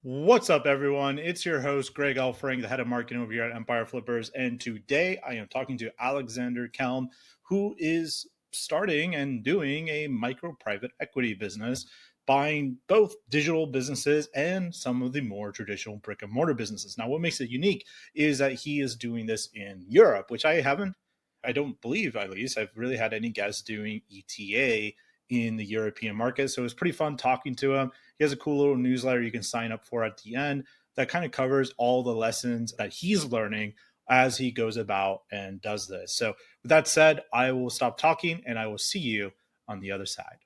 What's up, everyone? It's your host, Greg Elfring, the head of marketing over here at Empire Flippers. And today I am talking to Alexander Kelm, who is starting and doing a micro private equity business, buying both digital businesses and some of the more traditional brick and mortar businesses. Now, what makes it unique is that he is doing this in Europe, which I don't believe, at least, I've really had any guests doing ETA in the European market. So it was pretty fun talking to him. He has a cool little newsletter you can sign up for at the end that kind of covers all the lessons that he's learning as he goes about and does this. So, with that said, I will stop talking and I will see you on the other side.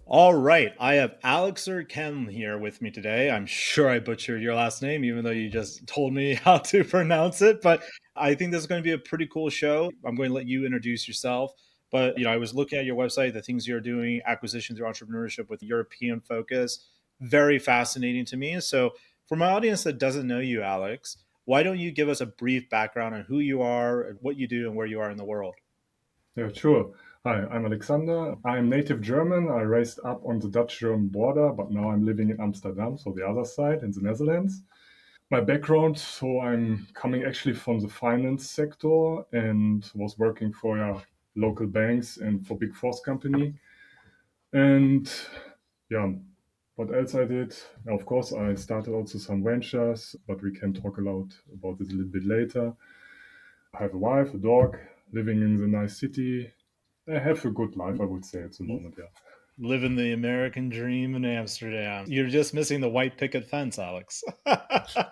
All right, I have Alexander Kelm here with me today. I'm sure I butchered your last name, even though you just told me how to pronounce it. But I think this is going to be a pretty cool show. I'm going to let you introduce yourself. But I was looking at your website, the things you're doing, acquisition through entrepreneurship with European focus, very fascinating to me. So, for my audience that doesn't know you, Alex, why don't you give us a brief background on who you are, what you do, and where you are in the world? Yeah, sure. Hi, I'm Alexander. I'm native German. I raised up on the Dutch-German border, but now I'm living in Amsterdam, so the other side in the Netherlands. My background, so I'm coming actually from the finance sector and was working for local banks and for Big Four company. And yeah, what else I did? Of course, I started also some ventures, but we can talk a lot about it a little bit later. I have a wife, a dog, living in the nice city. I have a good life, I would say, at the moment, yeah. Living the American dream in Amsterdam. You're just missing the white picket fence, Alex.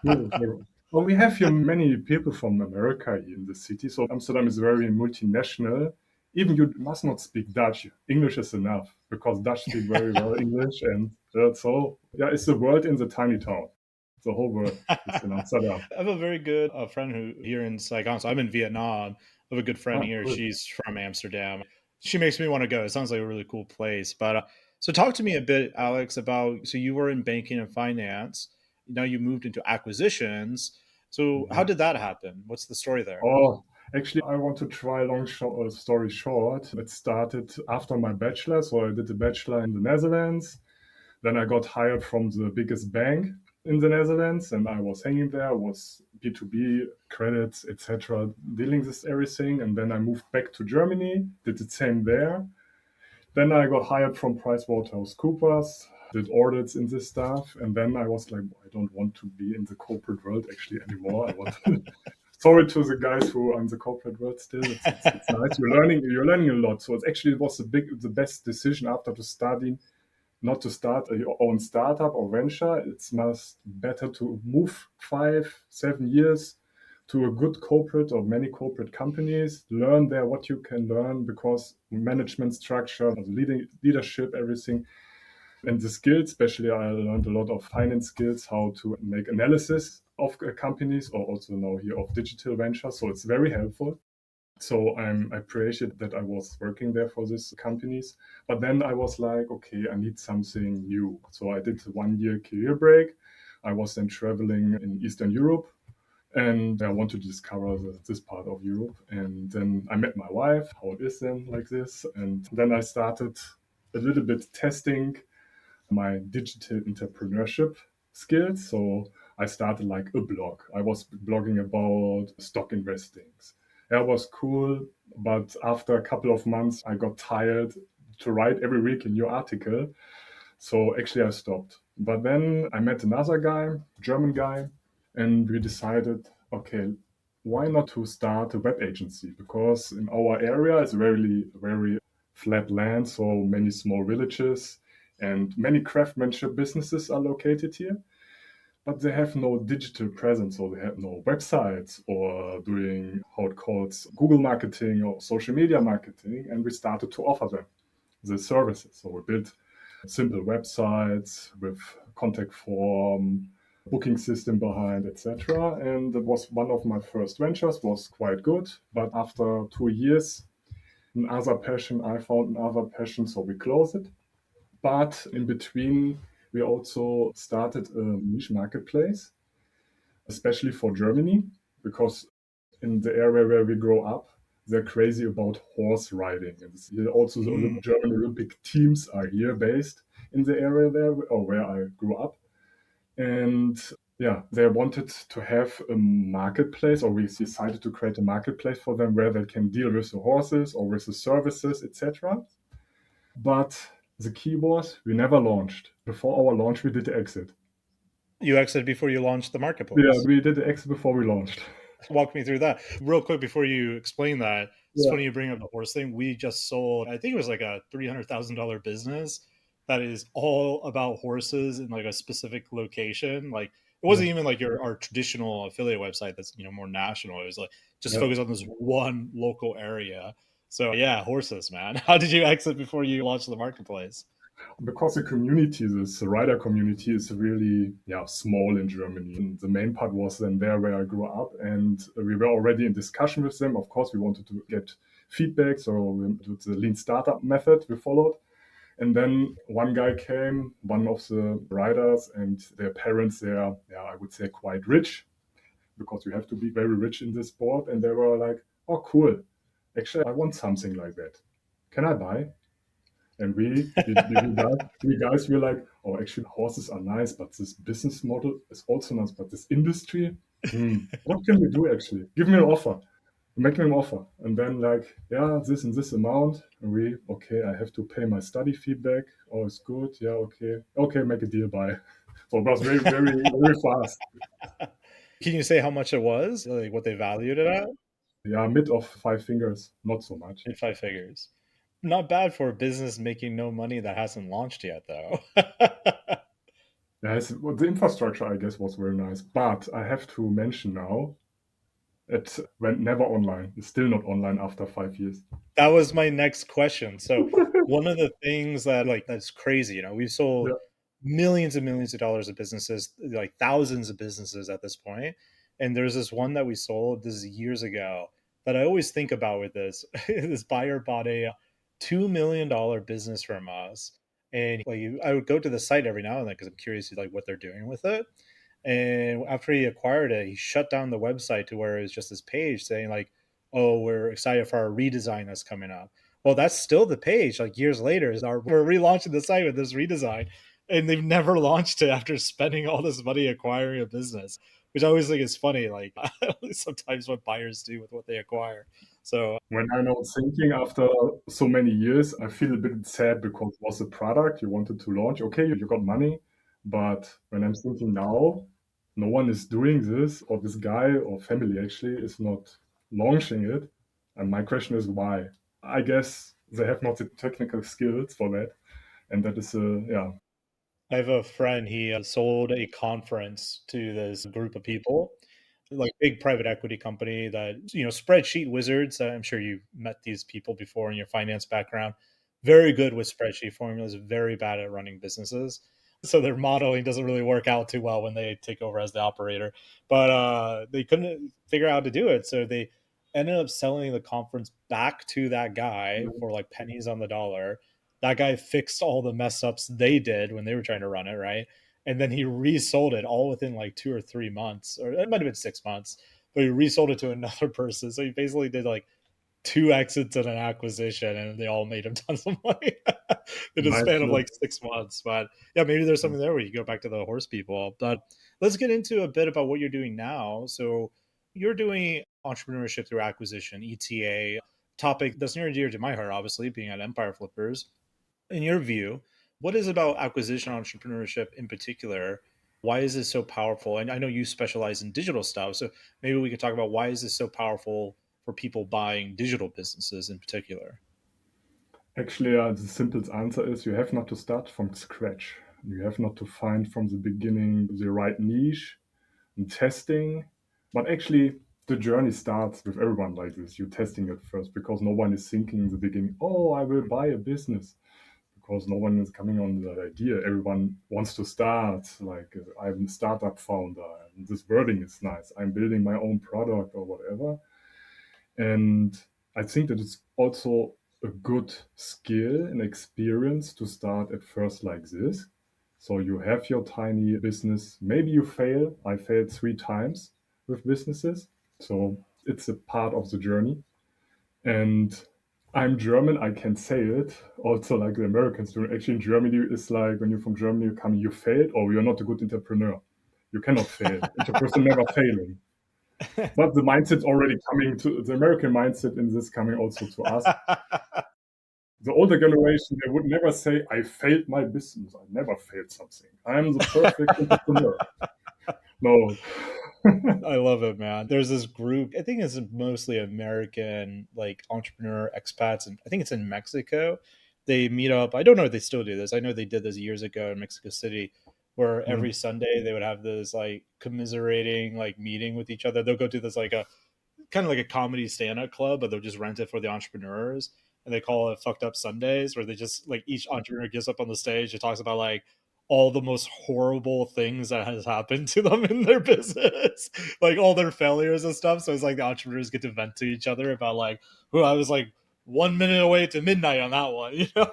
True, true. Well, we have here many people from America in the city, so Amsterdam is very multinational. Even you must not speak Dutch. English is enough because Dutch speak very well English, and so yeah, it's the world in the tiny town. The whole world is in I Amsterdam. have a very good friend who here in Saigon. So I'm in Vietnam. I have a good friend Ah, here. cool. She's from Amsterdam. She makes me want to go. It sounds like a really cool place. But so talk to me a bit, Alex, about so you were in banking and finance. Now you moved into acquisitions. So how Yeah. did that happen? What's the story there? Oh, actually, I want to try story short. It started after my bachelor, so I did a bachelor in the Netherlands. Then I got hired from the biggest bank in the Netherlands, and I was hanging there, was B2B credits, etc., dealing this everything. And then I moved back to Germany, did the same there. Then I got hired from PricewaterhouseCoopers, did audits in this stuff, and then I was like, I don't want to be in the corporate world actually anymore. I want to. Sorry to the guys who are in the corporate world still. It's nice. You're learning a lot. So it was the best decision after to study not to start your own startup or venture. It's much better to move 5, 7 years to a good corporate or many corporate companies, learn there what you can learn because management structure, leadership, everything, and the skills, especially I learned a lot of finance skills, how to make analysis of companies or also now here of digital ventures. So it's very helpful. So I appreciate that I was working there for these companies. But then I was like, okay, I need something new. So I did a 1 year career break. I was then traveling in Eastern Europe and I wanted to discover this part of Europe. And then I met my wife, how it is then like this. And then I started a little bit testing my digital entrepreneurship skills. So I started like a blog. I was blogging about stock investings. That was cool, but after a couple of months, I got tired to write every week a new article. So actually, I stopped. But then I met another guy, German guy, and we decided, okay, why not to start a web agency? Because in our area, it's very flat land, so many small villages, and many craftsmanship businesses are located here. But they have no digital presence, so they have no websites or doing how it calls Google marketing or social media marketing. And we started to offer them the services. So we built simple websites with contact form, booking system behind, etc. And that was one of my first ventures, was quite good. But after 2 years, another passion, I found another passion, so we closed it. But in between, we also started a niche marketplace, especially for Germany, because in the area where we grow up, they're crazy about horse riding. And also the Mm. German Olympic teams are here based in the area there, or where I grew up. And yeah, they wanted to have a marketplace, or we decided to create a marketplace for them where they can deal with the horses or with the services, etc. But the key was we never launched. Before our launch, we did the exit. You exited before you launched the Yeah, marketplace. we did the exit before we launched. Walk me through that real quick before you explain that. It's Yeah, funny you bring up the horse thing. We just sold, I think it was like a $300,000 business that is all about horses in like a specific location. Like it yeah, wasn't even like your our traditional affiliate website that's more national. It was like just yeah. focused on this one local area. So yeah, horses, man. How did you exit before you launched the marketplace? Because the community, this rider community, is really small in Germany. And the main part was then there where I grew up, and we were already in discussion with them. Of course, we wanted to get feedback, so with the lean startup method we followed. And then one guy came, one of the riders, and their parents, they are, I would say, quite rich, because you have to be very rich in this sport. And they were like, "Oh, cool! Actually, I want something like that. Can I buy?" And we guys were like, "Oh, actually, horses are nice, but this business model is also nice. But this industry, what can we do actually? Give me an offer. Make me an offer." And then like, "Yeah, this and this amount." And okay, I have to pay my study fee back. Oh, it's good. Yeah, okay, make a deal. Bye. So it was very, very, very fast. Can you say how much it was? Like what they valued it at? Yeah, mid of five fingers, not so much. In five figures. Not bad for a business making no money that hasn't launched yet, though. Yeah, well, the infrastructure, I guess, was very nice. But I have to mention now, it went never online. It's still not online after 5 years. That was my next question. So one of the things that like that's crazy, we've sold Yeah, millions and millions of dollars of businesses, like thousands of businesses at this point. And there's this one that we sold this is years ago that I always think about with this. This buyer bought a $2 million business from us. And like I would go to the site every now and then because I'm curious like what they're doing with it. And after he acquired it, he shut down the website to where it was just this page saying like, "Oh, we're excited for our redesign that's coming up." Well, that's still the page. Like years later, we're relaunching the site with this redesign, and they've never launched it after spending all this money acquiring a business, which I always think is funny. Like sometimes what buyers do with what they acquire. So when I'm now thinking after so many years, I feel a bit sad because it was a product you wanted to launch. Okay, you got money, but when I'm thinking now, no one is doing this, or this guy or family actually is not launching it. And my question is why? I guess they have not the technical skills for that. And that is, I have a friend. He sold a conference to this group of people, like big private equity company that spreadsheet wizards. I'm sure you've met these people before in your finance background. Very good with spreadsheet formulas, very bad at running businesses. So their modeling doesn't really work out too well when they take over as the operator. But they couldn't figure out how to do it, so they ended up selling the conference back to that guy yeah, for like pennies on the dollar. That guy fixed all the mess ups they did when they were trying to run it, right? And then he resold it all within like 2 or 3 months, or it might have been 6 months, but he resold it to another person. So he basically did like two exits and an acquisition, and they all made him tons of money in a nice. span of like 6 months. But yeah, maybe there's something there where you go back to the horse people. But let's get into a bit about what you're doing now. So you're doing entrepreneurship through acquisition, ETA, topic that's near and dear to my heart, obviously, being at Empire Flippers. In your view, what is about acquisition entrepreneurship in particular? Why is this so powerful? And I know you specialize in digital stuff, so maybe we could talk about why is this so powerful for people buying digital businesses in particular. Actually, the simplest answer is you have not to start from scratch. You have not to find from the beginning the right niche and testing. But actually, the journey starts with everyone like this. You're testing it first because no one is thinking in the beginning, "Oh, I will buy a business." Because no one is coming on the idea. Everyone wants to start. Like, I'm a startup founder, and this wording is nice. I'm building my own product or whatever. And I think that it's also a good skill and experience to start at first like this. So you have your tiny business. Maybe you fail. I failed 3 times with businesses. So it's a part of the journey. And I'm German, I can say it. Also, like the Americans do. Actually, in Germany, it's like when you're from Germany, you come, you failed, or you're not a good entrepreneur. You cannot fail. Entrepreneurs are never failing. But the mindset already coming to the American mindset in this coming also to us. The older generation, they would never say, I failed my business. I never failed something. I'm the perfect entrepreneur. No. I love it, man. There's this group, I think it's mostly American, like entrepreneur expats, and I think it's in Mexico. They meet up. I don't know if they still do this. I know they did this years ago in Mexico City, where every Mm. Sunday they would have this like commiserating like meeting with each other. They'll go to this like a kind of like a comedy stand-up club, but they'll just rent it for the entrepreneurs, and they call it fucked up Sundays, where they just like each entrepreneur gets up on the stage and talks about like all the most horrible things that has happened to them in their business, like all their failures and stuff. So it's like the entrepreneurs get to vent to each other about like, "Oh, I was like 1 minute away to midnight on that one," you know.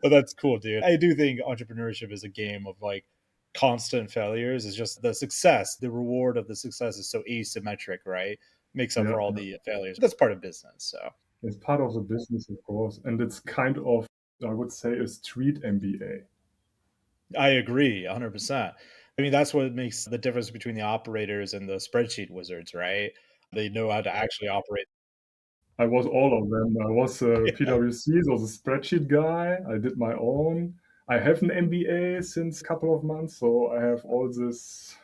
But that's cool, dude. I do think entrepreneurship is a game of like constant failures. It's just the success, the reward of the success is so asymmetric, right? Makes up Yeah, for all the failures. That's part of business. So it's part of the business, of course. And it's kind of, I would say, a street MBA. I agree 100%. I mean, that's what makes the difference between the operators and the spreadsheet wizards, right? They know how to actually operate. I was all of them. I was a Yeah. PwC, so the spreadsheet guy. I did my own. I have an MBA since a couple of months, so I have all these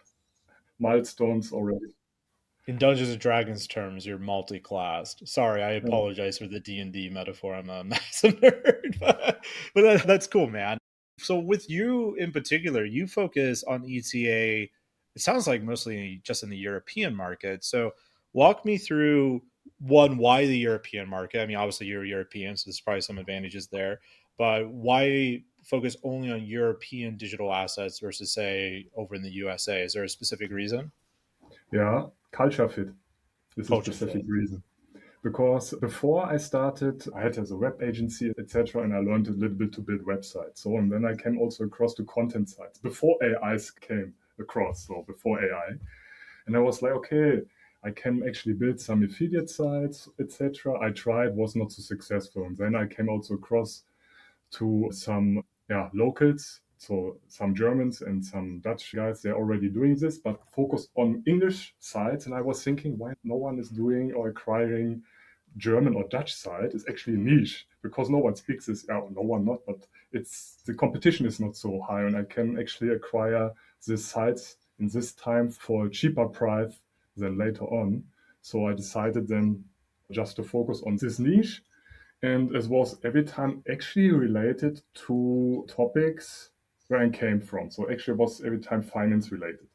milestones already. In Dungeons and Dragons terms, you're multi-classed. Sorry, I Yeah, apologize for the D&D metaphor. I'm a massive nerd, but that's cool, man. So with you in particular, you focus on ETA. It sounds like mostly just in the European market. So walk me through one, why the European market? I mean, obviously you're European, so there's probably some advantages there. But why focus only on European digital assets versus say over in the USA? Is there a specific reason? yeah, culture fit is a Culture specific fit. reason. Because before I started, I had as a web agency, etc., and I learned a little bit to build websites. So, and then I came also across to content sites before AIs came across. So before AI, and I was like, okay, I can actually build some affiliate sites, etc. I tried, was not so successful, and then I came also across to some locals, so some Germans and some Dutch guys. They're already doing this, but focus on English sites. And I was thinking, why no one is doing or acquiring German or Dutch side is actually niche because no one speaks this. Yeah, no one not, but it's the competition is not so high, and I can actually acquire these sites in this time for a cheaper price than later on. So I decided then just to focus on this niche, and it was every time actually related to topics where I came from. So actually, it was every time finance related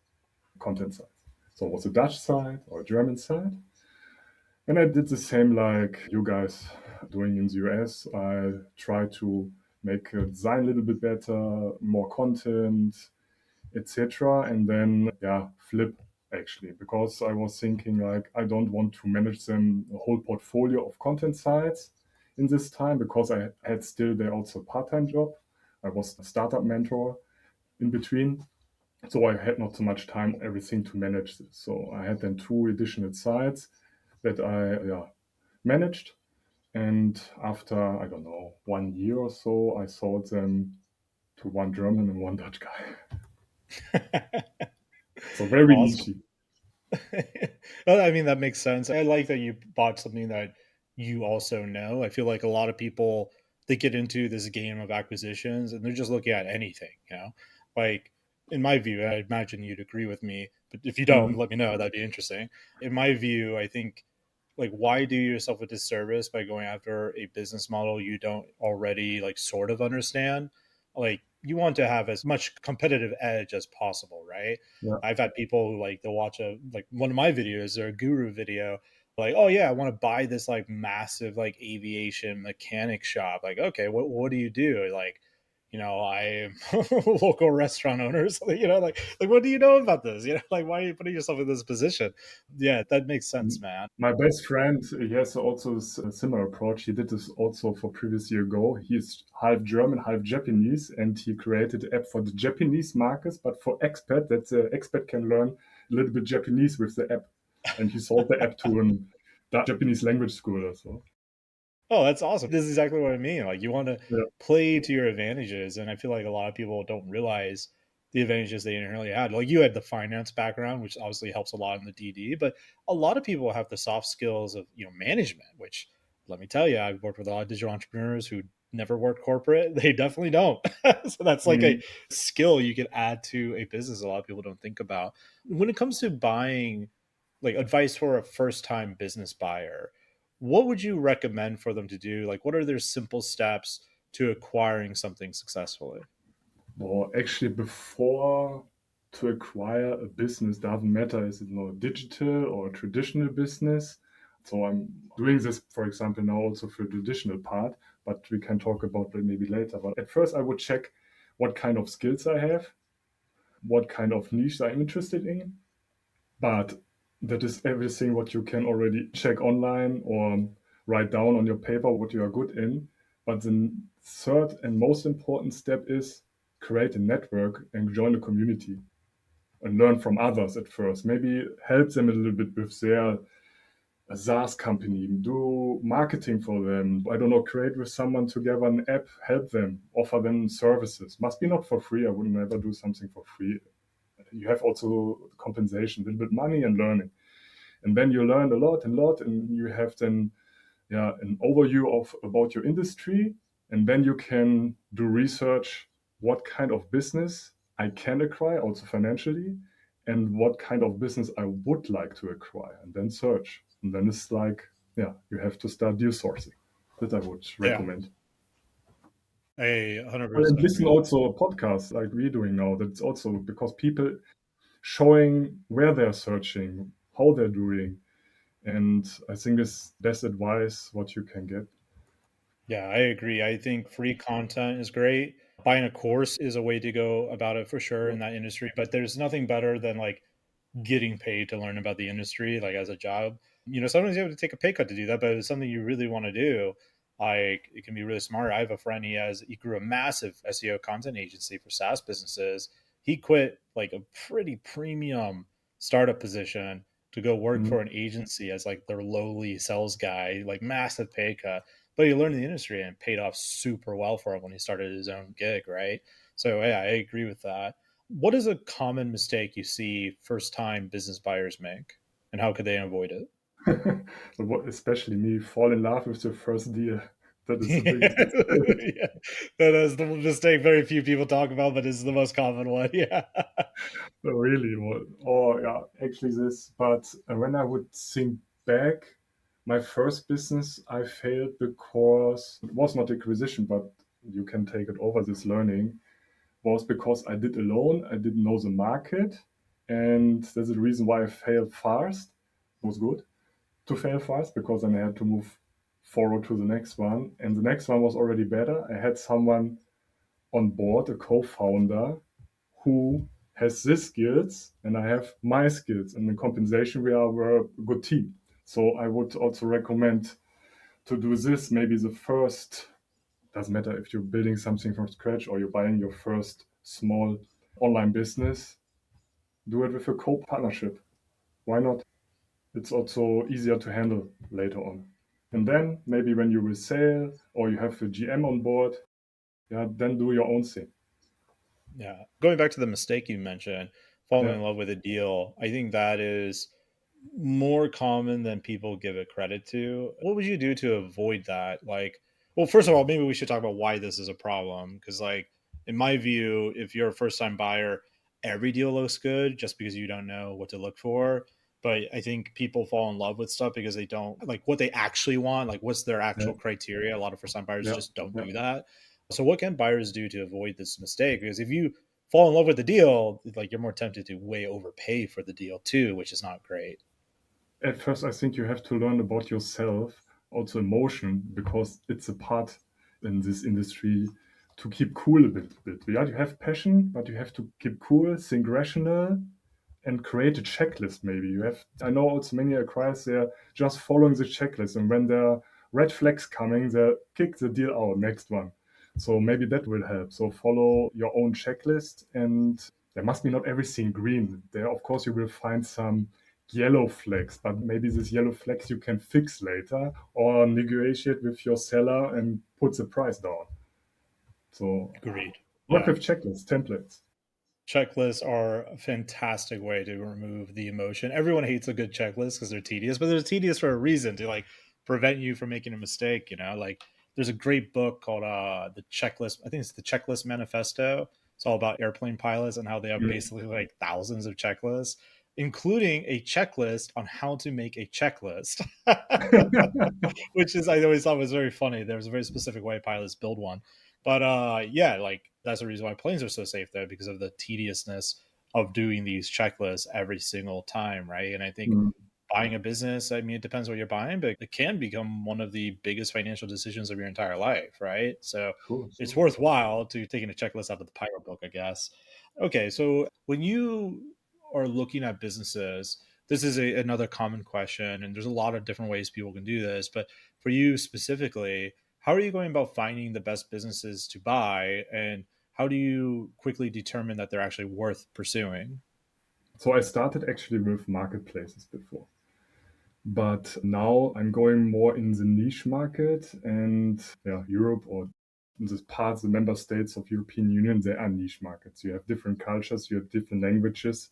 content sites. So it was a Dutch site or a German site. And I did the same like you guys doing in the US. I tried to make a design a little bit better, more content, etc. And then flip actually because I was thinking like I don't want to manage them a whole portfolio of content sites in this time because I had still there also a part-time job. I was a startup mentor in between. So I had not so much time, everything to manage this. So I had then two additional sites that I managed. And after, I don't know, 1 year or so, I sold them to one German and one Dutch guy. So very Awesome. niche. Well, I mean, that makes sense. I like that you bought something that you also know. I feel like a lot of people they get into this game of acquisitions and they're just looking at anything, you know? Like in my view, I imagine you'd agree with me, but if you don't, Mm, let me know. That'd be interesting. In my view, I think like why do yourself a disservice by going after a business model you don't already like sort of understand? Like you want to have as much competitive edge as possible, right? yeah. I've had people who like they'll watch a like one of my videos or a guru video, like, oh yeah, I want to buy this like massive like aviation mechanic shop. Like, okay, what do you do? Like, I am a local restaurant owner. So, like what do you know about this? Like why are you putting yourself in this position? Yeah, that makes sense, man. My best friend, he has also a similar approach. He did this also for previous year ago. He's half German, half Japanese, and he created an app for the Japanese markets, but for expat, that the expat can learn a little bit Japanese with the app. And he sold the app to a Japanese language school or so. Oh, that's awesome. This is exactly what I mean. Like you want to Yeah. play to your advantages. And I feel like a lot of people don't realize the advantages they inherently had. Like you had the finance background, which obviously helps a lot in the DD, but a lot of people have the soft skills of, management, which let me tell you, I've worked with a lot of digital entrepreneurs who never worked corporate. They definitely don't. So that's like a Mm. skill you could add to a business a lot of people don't think about. When it comes to buying, like advice for a first time business buyer, what would you recommend for them to do? Like, what are their simple steps to acquiring something successfully? Well, actually, before to acquire a business, doesn't matter is it now digital or traditional business. So I'm doing this, for example, now also for the traditional part, but we can talk about that maybe later. But at first, I would check what kind of skills I have, what kind of niche I'm interested in. But that is everything what you can already check online or write down on your paper what you are good in. But the third and most important step is create a network and join a community and learn from others at first. Maybe help them a little bit with their SaaS company, do marketing for them. I don't know, create with someone together an app, help them, offer them services. Must be not for free. I would never do something for free. You have also compensation, a little bit money and learning. And then you learn a lot, and you have then an overview of about your industry, and then you can do research what kind of business I can acquire, also financially, and what kind of business I would like to acquire, and then search. And then it's like, you have to start deal sourcing. That I would Yeah, recommend. I Well, and 100% listen agree with also a podcast like we're doing now. That's also because people showing where they're searching, how they're doing. And I think it's best advice what you can get. Yeah, I agree. I think free content is great. Buying a course is a way to go about it for sure in that industry, but there's nothing better than like getting paid to learn about the industry, like as a job. Sometimes you have to take a pay cut to do that, but if it's something you really want to do, like it can be really smart. I have a friend, he grew a massive SEO content agency for SaaS businesses. He quit like a pretty premium startup position to go work Mhm. for an agency as like their lowly sales guy, like massive pay cut. But he learned the industry and it paid off super well for him when he started his own gig, right? So yeah, I agree with that. What is a common mistake you see first time business buyers make, and how could they avoid it? So especially me, fall in love with the first deal. That is the biggest mistake. Yeah, that is the mistake very few people talk about, but it's the most common one. Yeah. Really, or yeah, actually this. But when I would think back, my first business I failed because it was not acquisition, but you can take it over this learning. Was because I did alone. I didn't know the market, and that's the reason why I failed fast. It was good to fail fast because then I had to move forward to the next one, and the next one was already better. I had someone on board, a co-founder, who has these skills, and I have my skills, and in compensation, we're a good team. So I would also recommend to do this. Maybe the first, doesn't matter if you're building something from scratch or you're buying your first small online business, do it with a co-partnership. Why not? It's also easier to handle later on. And then maybe when you will sell or you have a GM on board, then do your own thing. Yeah. Going back to the mistake you mentioned, falling Yeah. in love with a deal, I think that is more common than people give it credit to. What would you do to avoid that? Like, well, first of all, maybe we should talk about why this is a problem. Because, like, in my view, if you're a first time buyer, every deal looks good just because you don't know what to look for. But I think people fall in love with stuff because they don't like what they actually want, like what's their Yeah. actual criteria. A lot of first time buyers Yeah. just don't Yeah. do that. So, what can buyers do to avoid this mistake? Because if you fall in love with the deal, like you're more tempted to way overpay for the deal too, which is not great. At first, I think you have to learn about yourself, also emotion, because it's a part in this industry to keep cool a bit. Yeah, you have passion, but you have to keep cool, think rational, and create a checklist. Maybe you have. I know also many acquirers they're just following the checklist, and when there are red flags coming, they kick the deal out. Next one. So maybe that will help. So follow your own checklist, and there must be not everything green. There, of course, you will find some yellow flags, but maybe this yellow flags you can fix later or negotiate with your seller and put the price down. So Agreed. work Yeah. with checklists, templates. Checklists are a fantastic way to remove the emotion. Everyone hates a good checklist because they're tedious, but they're tedious for a reason to like prevent you from making a mistake. You know, like there's a great book called the Checklist. I think it's the Checklist Manifesto. It's all about airplane pilots and how they have Mm. basically like thousands of checklists, including a checklist on how to make a checklist. Which is I always thought was very funny. There's a very specific way pilots build one. But yeah, like that's the reason why planes are so safe there because of the tediousness of doing these checklists every single time, right? And I think Mm. buying a business, I mean, it depends what you're buying, but it can become one of the biggest financial decisions of your entire life, right? So Sure, it's sure. worthwhile to taking a checklist out of the pilot book, I guess. Okay, so when you are looking at businesses, this is another common question, and there's a lot of different ways people can do this. But for you specifically, how are you going about finding the best businesses to buy, and how do you quickly determine that they're actually worth pursuing? So I started actually with marketplaces before, but now I'm going more in the niche market and yeah, Europe or in this parts, the member states of European Union, they are niche markets. You have different cultures, you have different languages,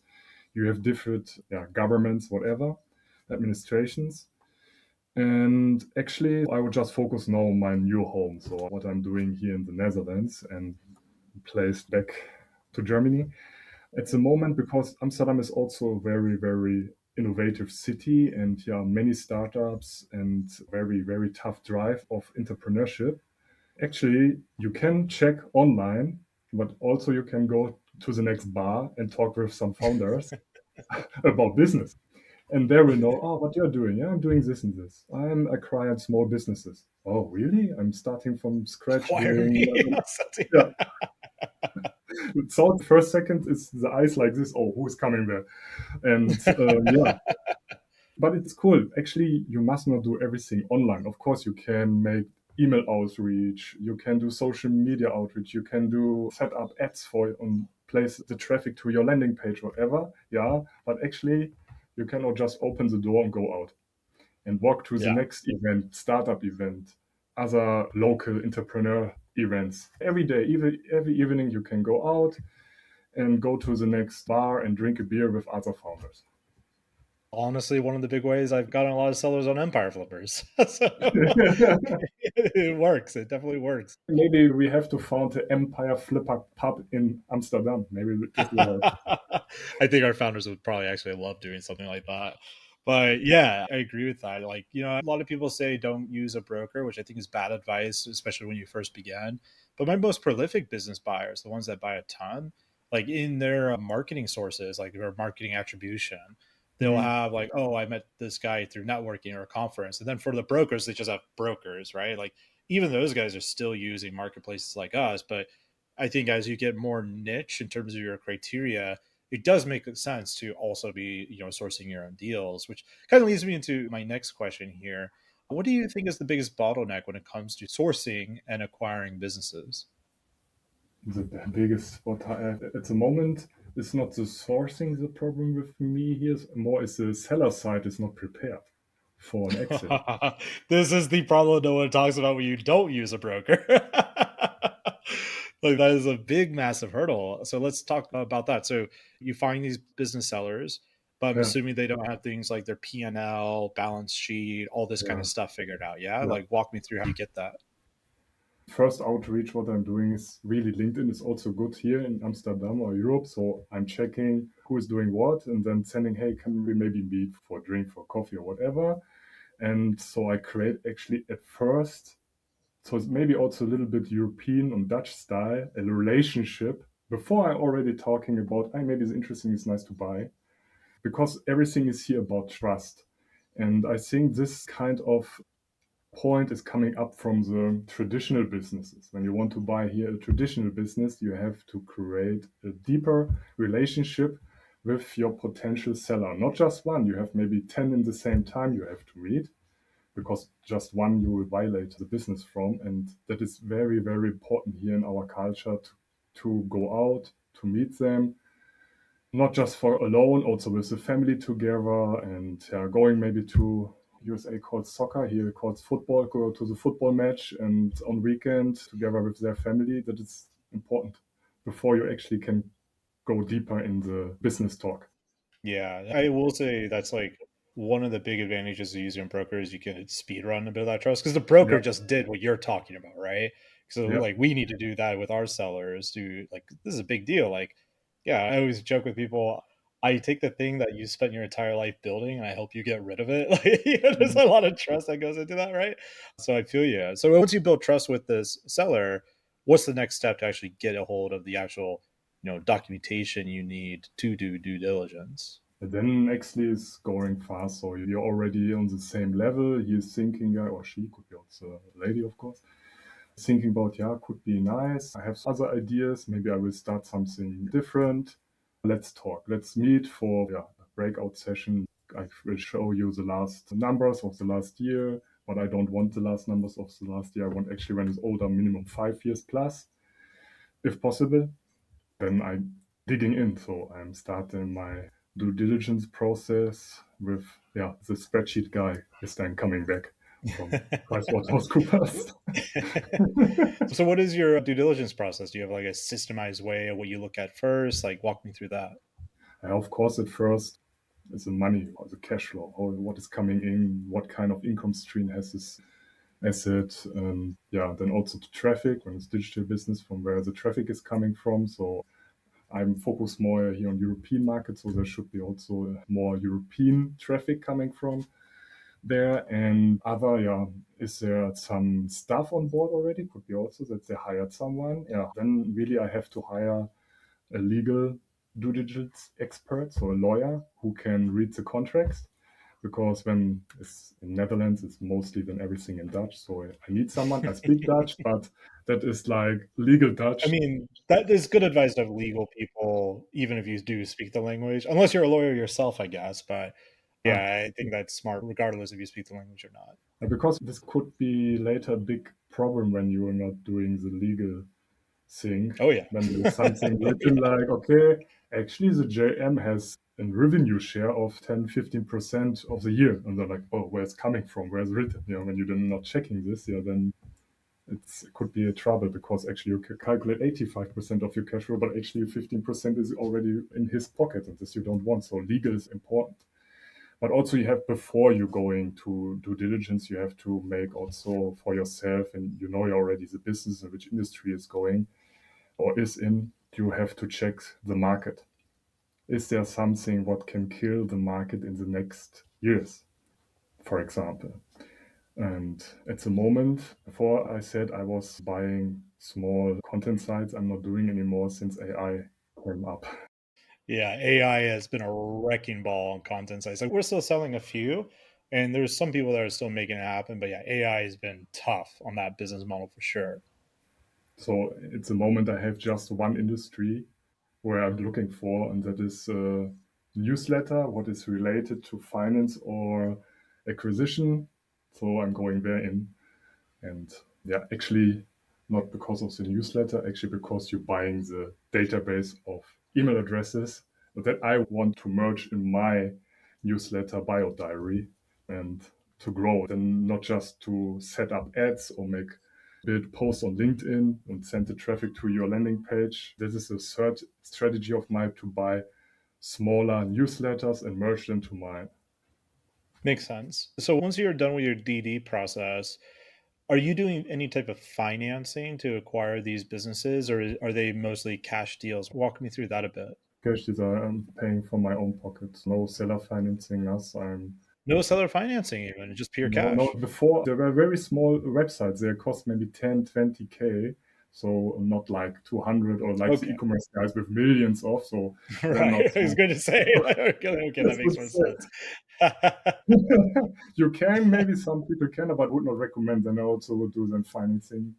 you have different governments, whatever, administrations. And actually, I would just focus now on my new home. So what I'm doing here in the Netherlands and placed back to Germany at the moment, because Amsterdam is also a very, very innovative city and yeah, many startups and very, very tough drive of entrepreneurship. Actually, you can check online, but also you can go to the next bar and talk with some founders about business. And they will know, oh, what you're doing. Yeah, I'm doing this and this. I'm acquiring small businesses. Oh, really? I'm starting from scratch Acquire doing, me. yeah. So first second is the eyes like this. Oh, who's coming there? And yeah, but it's cool. Actually, you must not do everything online. Of course, you can make email outreach. You can do social media outreach. You can do set up ads for and place the traffic to your landing page, whatever. Yeah, but actually, you cannot just open the door and go out and walk to the Yeah. next event, startup event, other local entrepreneur events. Every day, even every evening, you can go out and go to the next bar and drink a beer with other founders. Honestly, one of the big ways I've gotten a lot of sellers on Empire Flippers. So it works. It definitely works. Maybe we have to found the Empire Flipper pub in Amsterdam. Maybe this will help. I think our founders would probably actually love doing something like that. But yeah, I agree with that. Like, you know, a lot of people say don't use a broker, which I think is bad advice, especially when you first begin. But my most prolific business buyers, the ones that buy a ton, like in their marketing sources, like their marketing attribution, they'll Mm. have like, oh, I met this guy through networking or a conference. And then for the brokers, they just have brokers, right? Like even those guys are still using marketplaces like us, but I think as you get more niche in terms of your criteria, it does make sense to also be, you know, sourcing your own deals, which kind of leads me into my next question here. What do you think is the biggest bottleneck when it comes to sourcing and acquiring businesses? The biggest what I have at the moment is not the sourcing the problem with me here. More is the seller side is not prepared for an exit. This is the problem no one talks about when you don't use a broker. Like that is a big, massive hurdle. So let's talk about that. So you find these business sellers, but I'm Yeah, assuming they don't have things like their P&L, balance sheet, all this kind yeah, of stuff figured out. Yeah. yeah. Like walk me through how you get that. First outreach, what I'm doing is really LinkedIn is also good here in Amsterdam or Europe. So I'm checking who is doing what and then sending, hey, can we maybe meet for a drink, for coffee or whatever? And so I create actually at first, so it's maybe also a little bit European and Dutch style, a relationship before I already talking about, hey, maybe it's interesting, it's nice to buy, because everything is here about trust. And I think this kind of point is coming up from the traditional businesses. When you want to buy here a traditional business, you have to create a deeper relationship with your potential seller. Not just one, you have maybe 10 in the same time you have to meet because just one you will violate the business from. And that is very, very important here in our culture to go out, to meet them. not just for alone, also with the family together, and going maybe to USA calls soccer, here it calls football, go to the football match and on weekend together with their family. That is important before you actually can go deeper in the business talk. Yeah, I will say that's like one of the big advantages of using a broker is you can speed run a bit of that trust because the broker Yeah, just did what you're talking about, right? So yeah. like we need to do that with our sellers to like this is a big deal. Like, yeah, I always joke with people, I take the thing that you spent your entire life building and I help you get rid of it. Like, there's Mhm. a lot of trust that goes into that, right? So I feel you. So once you build trust with this seller, what's the next step to actually get a hold of the actual, documentation you need to do due diligence? And then actually is going fast, so you're already on the same level. He's thinking, or she could be also a lady, of course, thinking about, yeah, could be nice. I have other ideas. Maybe I will start something different. Let's talk. Let's meet for a breakout session. I will show you the last numbers of the last year, but I don't want the last numbers of the last year. I want actually when it's older, minimum 5 years plus, if possible. Then I'm digging in. So I'm starting my due diligence process with, the spreadsheet guy is then coming back from PricewaterhouseCoopers. So what is your due diligence process? Do you have like a systemized way of what you look at first? Like walk me through that. Of course, at first, is the money or the cash flow, or what is coming in, what kind of income stream has this asset. Then also the traffic when it's digital business, from where the traffic is coming from. So I'm focused more here on European markets, so there should be also more European traffic coming from there. And other, is there some staff on board already? Could be also that they hired someone. Yeah, then really I have to hire a legal due diligence expert, so a lawyer who can read the contracts. Because when it's in Netherlands, it's mostly then everything in Dutch. So I need someone. I speak Dutch, but that is like legal I Dutch. mean, that is good advice to have legal people, even if you do speak the language, unless you're a lawyer yourself, I guess. But Ah, yeah, I think that's smart, regardless if you speak the language or not. because this could be later a big problem when you are not doing the legal thing. Oh yeah. Then there's something Oh written yeah. like, okay, actually the JM has a revenue share of 10-15% of the year. And they're like, oh, where's it coming from? Where's it written? When you're not checking this, then it could be a trouble because actually you can calculate 85% of your cash flow, but actually 15% is already in his pocket, and this you don't want. So legal is important. But also you have, before you going to due diligence, you have to make also for yourself, and already the business in which industry is going or is in, you have to check the market. Is there something what can kill the market in the next years, for example? And at the moment, before I said I was buying small content sites, I'm not doing anymore since AI came up. Yeah, AI has been a wrecking ball on content sites. Like we're still selling a few, and there's some people that are still making it happen. But yeah, AI has been tough on that business model for sure. So at the moment, I have just one industry where I'm looking for, and that is newsletter, what is related to finance or acquisition. So I'm going there in. And actually, not because of the newsletter, actually, because you're buying the database of email addresses that I want to merge in my newsletter bio diary and to grow. And not just to set up ads or build posts on LinkedIn and send the traffic to your landing page. This is a third strategy of mine, to buy smaller newsletters and merge them to mine. Makes sense. So once you're done with your DD process, are you doing any type of financing to acquire these businesses, or are they mostly cash deals? Walk me through that a bit. Cash is I'm paying from my own pockets. No seller financing us. I'm No seller financing, even just pure No, no. cash. Before there were very small websites. They cost maybe 10, 20K. So not like 200 or like the Okay, e-commerce guys with millions of. So they're right. not I was so. going to say, okay, that This makes more is, sense. you can, maybe some people can, but would not recommend. And I also would do then financing.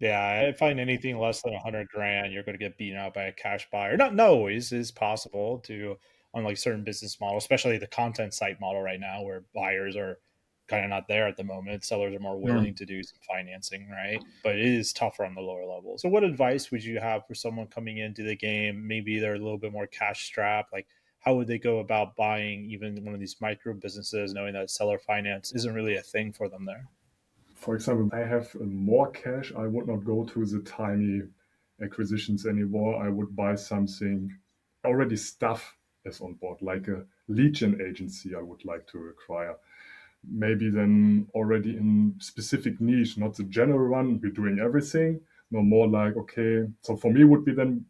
Yeah, I find anything less than 100 grand, you're going to get beaten out by a cash buyer. Not always is possible to on like certain business models, especially the content site model right now, where buyers are kind of not there at the moment. Sellers are more Mm. willing to do some financing, right? But it is tougher on the lower level. So, what advice would you have for someone coming into the game? Maybe they're a little bit more cash strapped. Like, how would they go about buying even one of these micro businesses, knowing that seller finance isn't really a thing for them there? For example, I have more cash. I would not go to the tiny acquisitions anymore. I would buy something already stuff is on board, like a lead gen agency I would like to acquire. Maybe then already in specific niche, not the general one, we're doing everything. No, more like, okay, so for me would be then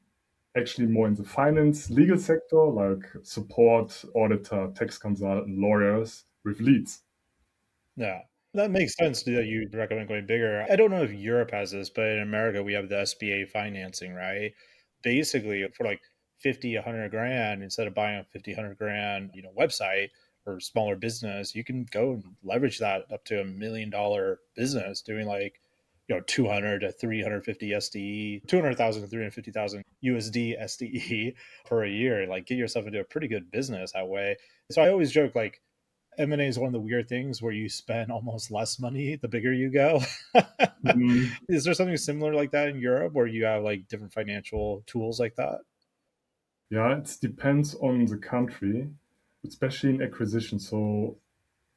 actually more in the finance, legal sector, like support, auditor, tax consultant, lawyers with leads. Yeah. That makes sense that you recommend going bigger. I don't know if Europe has this, but in America, we have the SBA financing, right? Basically, for like 50, 100 grand, instead of buying a 50, 100 grand, website or smaller business, you can go and leverage that up to $1 million business doing like, 200 to 350 SDE, 200,000 to 350,000 USD SDE per a year. Like get yourself into a pretty good business that way. So I always joke like, M&A is one of the weird things where you spend almost less money the bigger you go. Mm, Is there something similar like that in Europe where you have like different financial tools like that? yeah, it depends on the country, especially in acquisition. So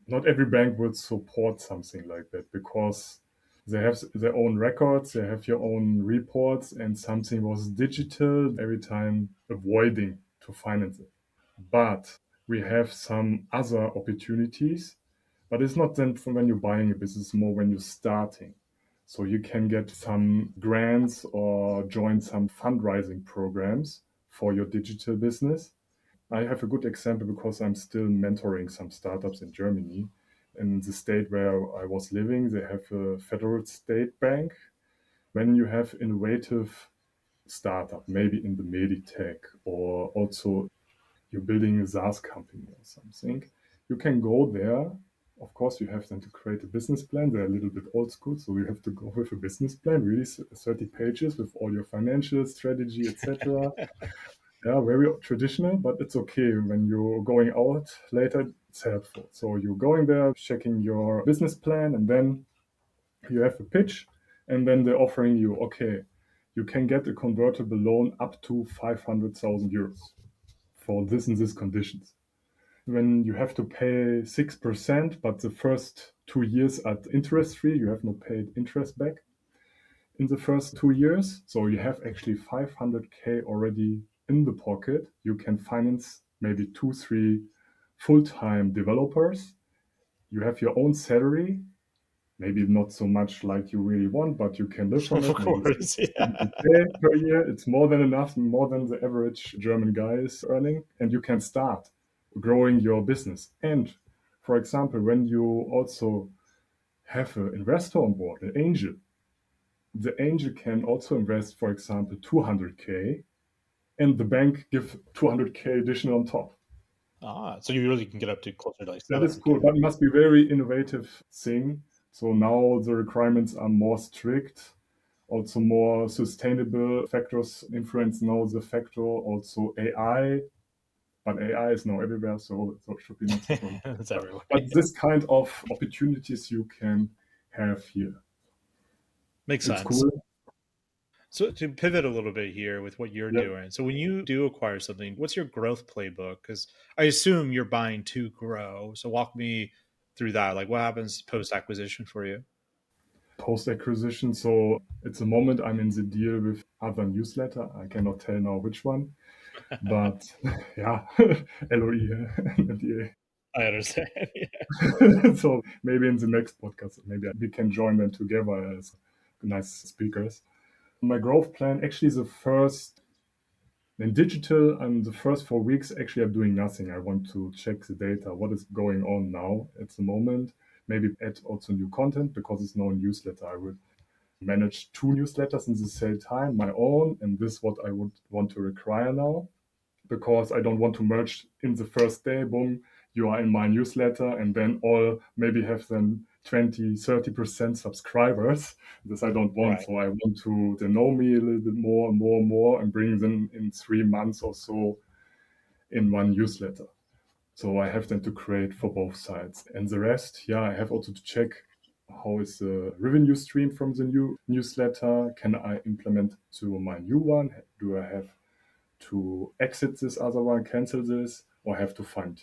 not every bank would support something like that because they have their own records, they have your own reports, and something was digital every time avoiding to finance it. But we have some other opportunities, but it's not then from when you're buying a business, more when you're starting. So you can get some grants or join some fundraising programs for your digital business. I have a good example because I'm still mentoring some startups in Germany. In the state where I was living, they have a federal state bank. When you have innovative startup, maybe in the meditech or also you're building a SaaS company or something, you can go there. Of course, you have then to create a business plan. They're a little bit old school, so you have to go with a business plan, really 30 pages with all your financial strategy, etc. Yeah, very traditional, but it's okay. When you're going out later, it's helpful. So you're going there, checking your business plan, and then you have a pitch, and then they're offering you, okay, you can get a convertible loan up to 500,000 euros for this and this conditions. When you have to pay 6%, but the first 2 years at interest free, you have not paid interest back in the first 2 years. So you have actually 500K already in the pocket. You can finance maybe two, three full time developers. You have your own salary, maybe not so much like you really want, but you can live from Of it. Maybe course, yeah. 70K per year. It's more than enough, more than the average German guy is earning. And you can start growing your business. And for example, when you also have an investor on board, an angel, the angel can also invest, for example, 200K, and the bank give 200K additional on top. So you really can get up to closer to like That is 700K. cool, but it must be very innovative thing. So now the requirements are more strict, also more sustainable factors influence now the factor, also AI, but AI is now everywhere, so it should be not so problem. It's everywhere. But this kind of opportunities you can have here. Makes It's sense. cool. So to pivot a little bit here with what you're Yeah. doing. So when you do acquire something, what's your growth playbook? Because I assume you're buying to grow. So walk me through that. Like what happens post acquisition for you? Post acquisition. So it's a moment I'm in the deal with other newsletter. I cannot tell now which one, but yeah, LOE, NDA. I understand. So maybe in the next podcast, maybe we can join them together as nice speakers. My growth plan, actually, the first in digital, and the first 4 weeks, actually, I'm doing nothing. I want to check the data, what is going on now at the moment. Maybe add also new content because it's now a newsletter. I will manage two newsletters in the same time, my own, and this what I would want to require now, because I don't want to merge in the first day, boom, you are in my newsletter, and then all maybe have then 20, 30% subscribers. This I don't want. Right. So I want to they know me a little bit more and more and more and bring them in 3 months or so in one newsletter. So I have then to create for both sides. And the rest, yeah, I have also to check how is the revenue stream from the new newsletter? Can I implement to my new one? Do I have to exit this other one, cancel this, or I have to find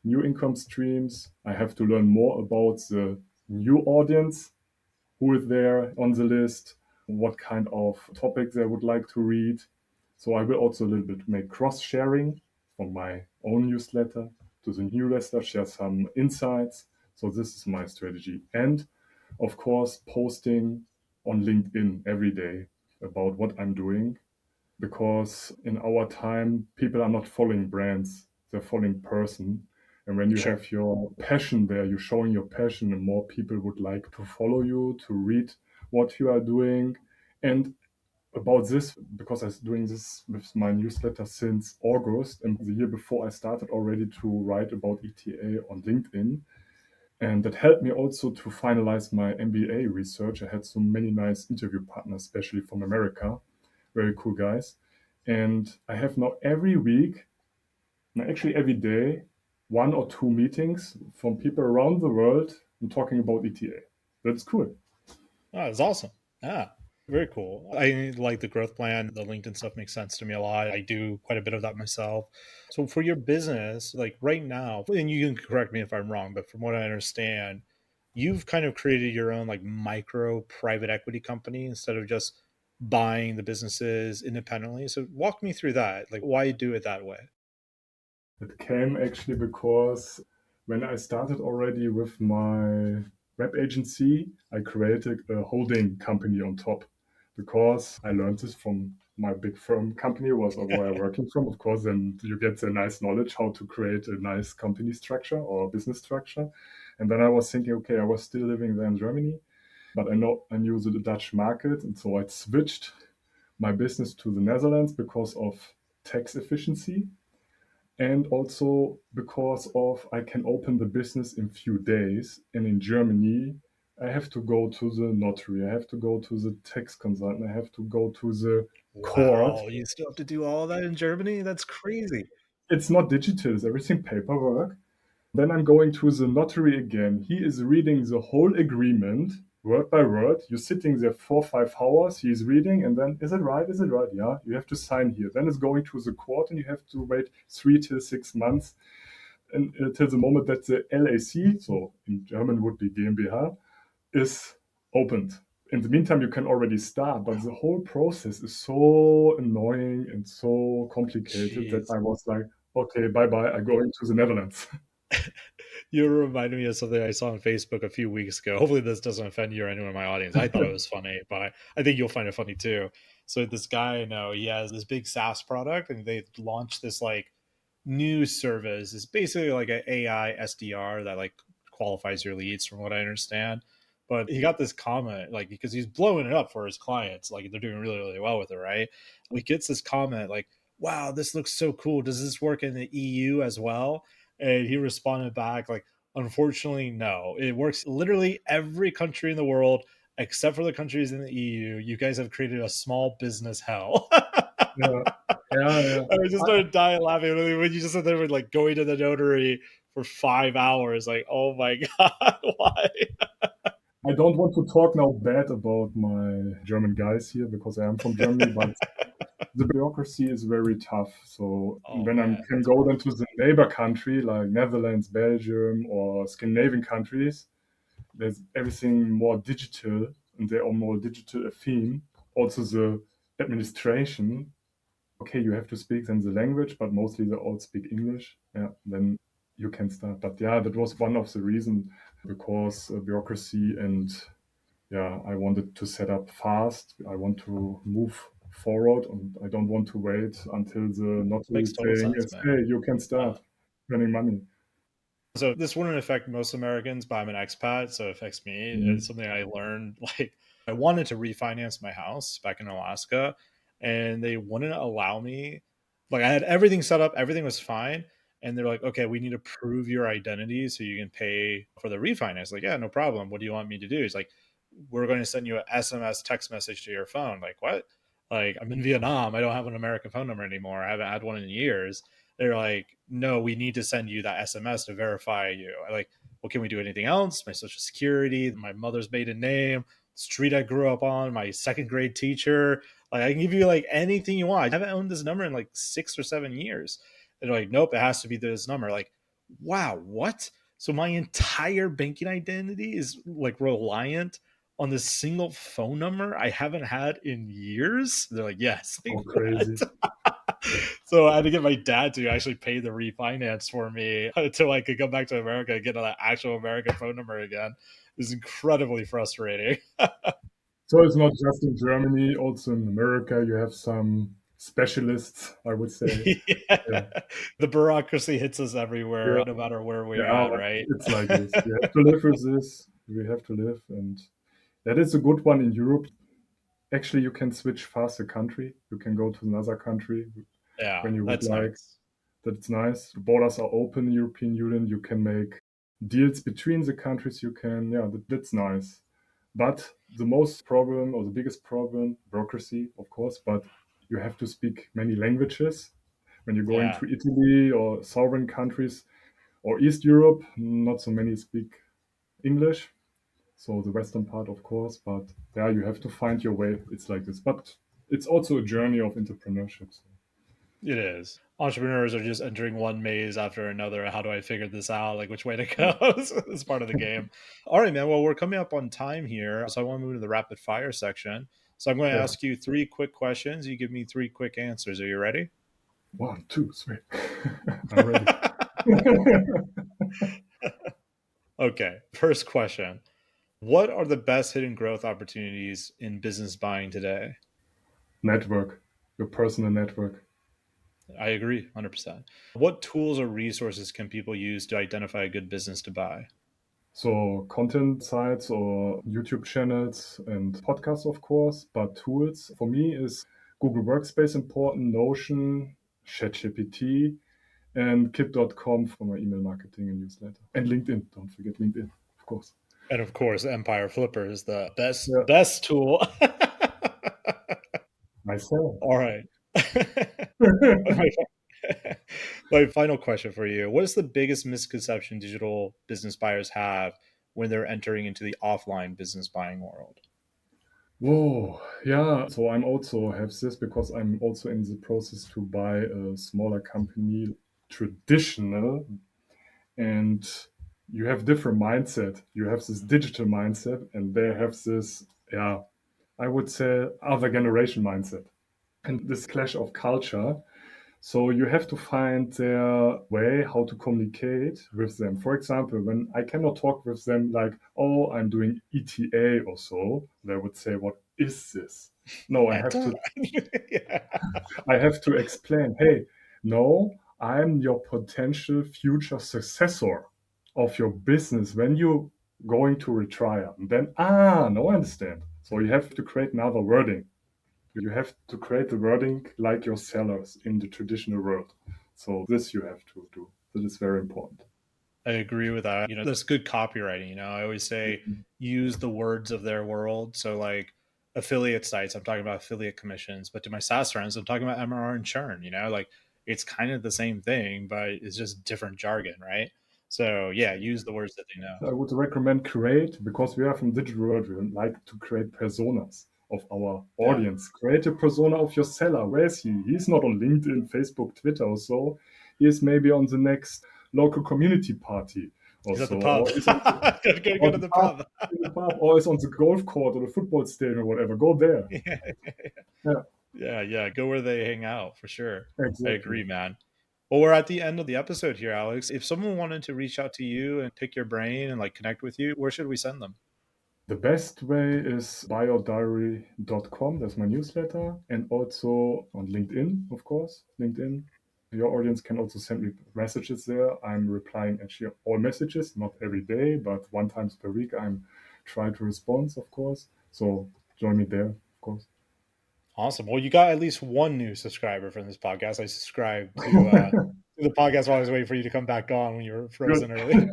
new income streams? I have to learn more about the new audience, who is there on the list, what kind of topics they would like to read. So I will also a little bit make cross sharing from my own newsletter to the newsletter, share some insights. So this is my strategy. And of course, posting on LinkedIn every day about what I'm doing, because in our time, people are not following brands, they're following person. And when you Sure. have your passion there, you're showing your passion, and more people would like to follow you, to read what you are doing. And about this, because I'm doing this with my newsletter since August, and the year before I started already to write about ETA on LinkedIn. And that helped me also to finalize my MBA research. I had so many nice interview partners, especially from America, very cool guys. And I have now every week, no, actually every day, one or two meetings from people around the world and talking about ETA. That's cool. Oh, that's awesome. Yeah. Very cool. I like the growth plan. The LinkedIn stuff makes sense to me a lot. I do quite a bit of that myself. So for your business, like right now, and you can correct me if I'm wrong, but from what I understand, you've kind of created your own like micro private equity company instead of just buying the businesses independently. So walk me through that. Like why do it that way? It came actually because when I started already with my web agency, I created a holding company on top, because I learned this from my big firm company was where I'm working from. Of course, then you get the nice knowledge how to create a nice company structure or business structure. And then I was thinking, okay, I was still living there in Germany, but I knew the Dutch market, and so I switched my business to the Netherlands because of tax efficiency, and also because of I can open the business in few days. And in Germany, I have to go to the notary, I have to go to the tax consultant, I have to go to the court. Wow, you still have to do all that in Germany? That's crazy. It's not digital, it's everything paperwork. Then I'm going to the notary again. He is reading the whole agreement word by word. You're sitting there 4 or 5 hours. He's reading, and then is it right? Is it right? Yeah. You have to sign here. Then it's going to the court, and you have to wait 3 to 6 months until the moment that the LAC, so in German would be GmbH, is opened. In the meantime, you can already start, but the whole process is so annoying and so complicated that Jeez. I was like, okay, bye bye. I'm going to the Netherlands. You reminded me of something I saw on Facebook a few weeks ago. Hopefully, this doesn't offend you or anyone in my audience. I thought it was funny, but I think you'll find it funny too. So, this guy I know, he has this big SaaS product, and they launched this like new service. It's basically like an AI SDR that like qualifies your leads, from what I understand. But he got this comment, like, because he's blowing it up for his clients, like they're doing really, really well with it, right? He gets this comment like, "Wow, this looks so cool. Does this work in the EU as well?" And he responded back like, "Unfortunately, no. It works literally every country in the world except for the countries in the EU. You guys have created a small business hell." Yeah, yeah, yeah. I just started dying laughing when you just said they were like going to the notary for 5 hours. Like, oh my god, why? I don't want to talk now bad about my German guys here because I am from Germany, but the bureaucracy is very tough. So Oh when I man, can that's go rough. then to the neighbor country like Netherlands, Belgium, or Scandinavian countries, there's everything more digital and they are more digital theme. Also the administration. Okay, you have to speak then the language, but mostly they all speak English. Yeah, then you can start. But yeah, that was one of the reasons, because bureaucracy, and yeah, I wanted to set up fast. I want to move forward, and I don't want to wait until the notary Makes is total saying, sense, yes, man. hey, you can Uh, start earning money. So this wouldn't affect most Americans, but I'm an expat, so it affects me. It's Mhm. something I learned. Like I wanted to refinance my house back in Alaska, and they wouldn't allow me. Like I had everything set up, everything was fine, and they're like, "Okay, we need to prove your identity so you can pay for the refinance." Like, yeah, no problem. What do you want me to do? It's like, we're going to send you an SMS text message to your phone. Like what? Like I'm in Vietnam. I don't have an American phone number anymore. I haven't had one in years. They're like, no, we need to send you that SMS to verify you. I like, well, can we do anything else? My social security, my mother's maiden name, street I grew up on, my second grade teacher. Like, I can give you like anything you want. I haven't owned this number in like 6 or 7 years. And they're like, nope, it has to be this number. Like, wow, what? So my entire banking identity is like reliant on this single phone number I haven't had in years. They're like, yes. Like, Oh, crazy. what? So I had to get my dad to actually pay the refinance for me until I could come back to America and get an actual American phone number again. It was incredibly frustrating. So it's not just in Germany, also in America, you have some specialists, I would say. Yeah. Yeah. The bureaucracy hits us everywhere, Yeah. no matter where we're Yeah, at, but right? it's like this. We have to live with this. We have to live. And that is a good one in Europe. Actually, you can switch fast a country. You can go to another country Yeah, when you would that's like. nice. That's nice. The borders are open in the European Union. You can make deals between the countries. You can, yeah, that's nice. But the most problem or the biggest problem, bureaucracy, of course, but you have to speak many languages. When you go Yeah, into Italy or sovereign countries or East Europe, not so many speak English. So the Western part, of course, but there you have to find your way. It's like this. But it's also a journey of entrepreneurship. So, it is. Entrepreneurs are just entering one maze after another. How do I figure this out? Like which way to yeah. go? It's part of the game. All right, man. Well, we're coming up on time here. So I want to move to the rapid fire section. So I'm going to Yeah. ask you 3 quick questions. You give me 3 quick answers. Are you ready? 1, 2, 3. I'm ready. Okay. First question. What are the best hidden growth opportunities in business buying today? Network, your personal network. I agree 100%. What tools or resources can people use to identify a good business to buy? So content sites or YouTube channels and podcasts, of course, but tools for me is Google Workspace important, Notion, ChatGPT, and kit.com for my email marketing and newsletter. And LinkedIn. Don't forget LinkedIn, of course. And of course, Empire Flipper is the Yeah, best tool. myself. All right. my, my final question for you. What is the biggest misconception digital business buyers have when they're entering into the offline business buying world? Whoa, yeah. So I'm also have this because I'm also in the process to buy a smaller company, traditional, and you have different mindset. You have this digital mindset, and they have this, yeah, I would say other generation mindset, and this clash of culture. So you have to find their way how to communicate with them. For example, when I cannot talk with them like, oh, I'm doing ETA or so, they would say, what is this? No, Meta? Yeah. I have to explain, hey, no, I'm your potential future successor of your business when you going to retire. And then, no, I understand. So you have to create another wording. You have to create the wording like your sellers in the traditional world. So this you have to do. That is very important. I agree with that. That's good copywriting. I always say Mhm. use the words of their world. So, like affiliate sites, I'm talking about affiliate commissions, but to my SaaS friends, I'm talking about MRR and churn. Like it's kind of the same thing, but it's just different jargon, right? So, yeah, use the words that they know. I would recommend create because we are from digital world. We like to create personas of our Yeah. audience. Create a persona of your seller. Where is he? He's not on LinkedIn, Facebook, Twitter, or so. He is maybe on the next local community party or He's at so, the pub. or is on the, Gotta go or to the the pub, pub. in the pub, or is on the golf court or the football stadium or whatever. Go there. Yeah. Yeah, Yeah, yeah. Go where they hang out for sure. I exactly. agree, man. Well, we're at the end of the episode here, Alex. If someone wanted to reach out to you and pick your brain and like connect with you, where should we send them? The best way is biodiary.com. That's my newsletter. And also on LinkedIn, of course. LinkedIn. Your audience can also send me messages there. I'm replying actually all messages, not every day, but one times per week. I'm trying to respond, of course. So join me there, of course. Awesome. Well, you got at least one new subscriber from this podcast. I subscribed to the podcast while I was waiting for you to come back on when you were Good. frozen earlier.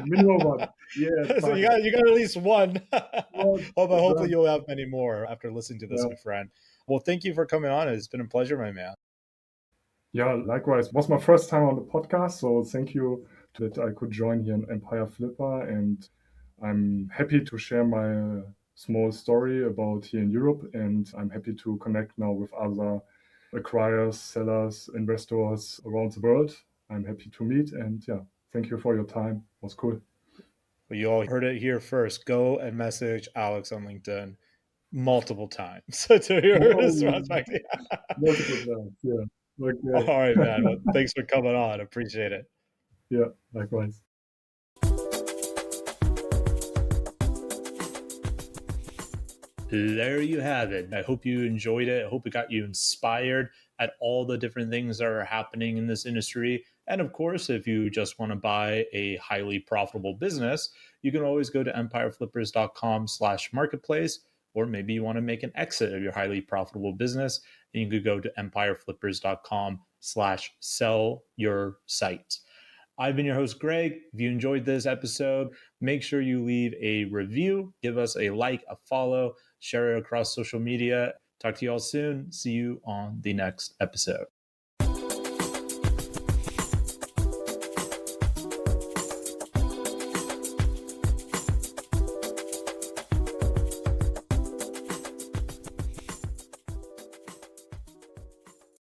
Minimum one. Yeah, So you target. got at least one. Well, Well, but hopefully done. you'll have many more after listening to this, Yeah. my friend. Well, thank you for coming on. It's been a pleasure, my man. Yeah, likewise. It was my first time on the podcast, so thank you that I could join here in Empire Flipper, and I'm happy to share my small story about here in Europe, and I'm happy to connect now with other acquirers, sellers, investors around the world. I'm happy to meet, and yeah, thank you for your time. It was cool. Well, you all heard it here first. Go and message Alex on LinkedIn multiple times to hear his Oh, perspective. multiple times. Yeah. All right, man. Well, Okay. thanks for coming on. Appreciate it. Yeah, likewise. There you have it. I hope you enjoyed it. I hope it got you inspired at all the different things that are happening in this industry. And of course, if you just want to buy a highly profitable business, you can always go to empireflippers.com/marketplace, or maybe you want to make an exit of your highly profitable business, and you could go to empireflippers.com/sell your site. I've been your host, Greg. If you enjoyed this episode, make sure you leave a review, give us a like, a follow, share it across social media. Talk to you all soon. See you on the next episode.